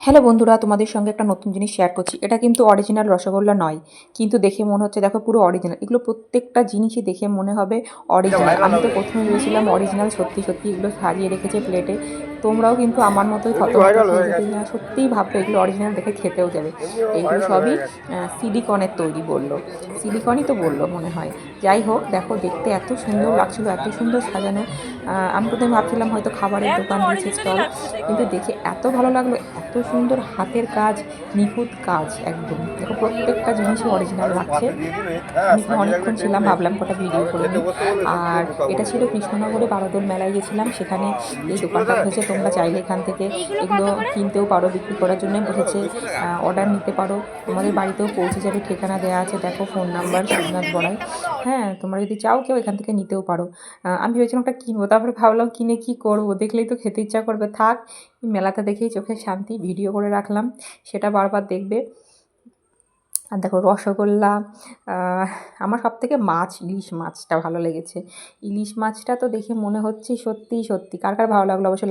Hello বন্ধুরা, তোমাদের সঙ্গে একটা নতুন জিনিস শেয়ার করছি। এটা কিন্তু অরিজিনাল রসগোল্লা নয়, কিন্তু দেখে মনে হচ্ছে দেখো পুরো অরিজিনাল। এগুলো প্রত্যেকটা জিনিসই দেখে মনে হবে অরিজিনাল। আমি তো প্রথমে ভেবেছিলাম অরিজিনাল, সত্যি সত্যি এগুলো সাজিয়ে রেখেছে প্লেটে। তোমরাও কিন্তু আমার মতোই থতমত খেয়ে যাবে, যে সত্যিই ভাববে এগুলো অরিজিনাল, দেখে খেতেও যাবে। এইগুলো সবই সিলিকনের তৈরি বললো, সিলিকনই তো বললো মনে হয়। যাই হোক, দেখো দেখতে এত সুন্দর লাগছিল, এত সুন্দর সাজানো। আমি প্রথমে ভাবছিলাম হয়তো খাবারের দোকান দিয়েছে স্টল, কিন্তু দেখে এত ভালো লাগলো। এত সুন্দর হাতের কাজ, নিখুঁত কাজ একদম। দেখো প্রত্যেকটা জিনিসই অরিজিনাল লাগছে। আমি এখানে অনেকক্ষণ ছিলাম, ভাবলাম কটা ভিডিও করে নিই। আর এটা ছিল কৃষ্ণনগরে বারোদোল মেলায় গেছিলাম, সেখানে এই দোকানটা বসেছে। তোমরা চাইলে এখান থেকে এগুলো কিনতেও পারো, বিক্রি করার জন্য বসেছে। অর্ডার নিতে পারো, তোমাদের বাড়িতেও পৌঁছে যাবে। ঠিকানা দেওয়া আছে, দেখো ফোন নাম্বার শিবনাথ বড়াই। হ্যাঁ, তোমরা যদি চাও কেউ এখান থেকে নিতেও পারো। আমি ভেবেছিলাম একটা কিনবো, তারপরে ভাবলাম কিনে কি করবো, দেখলেই তো খেতে ইচ্ছা করবে। থাক, মেলাতে দেখেই চোখের শান্তি, ভিডিও করে রাখলাম, সেটা বারবার দেখবে। আর দেখো রসগোল্লা। আমার সবথেকে মাছ, ইলিশ মাছটা ভালো লেগেছে। ইলিশ মাছটা তো দেখে মনে হচ্ছে সত্যিই সত্যি। কার কার ভালো লাগলো অবশ্যই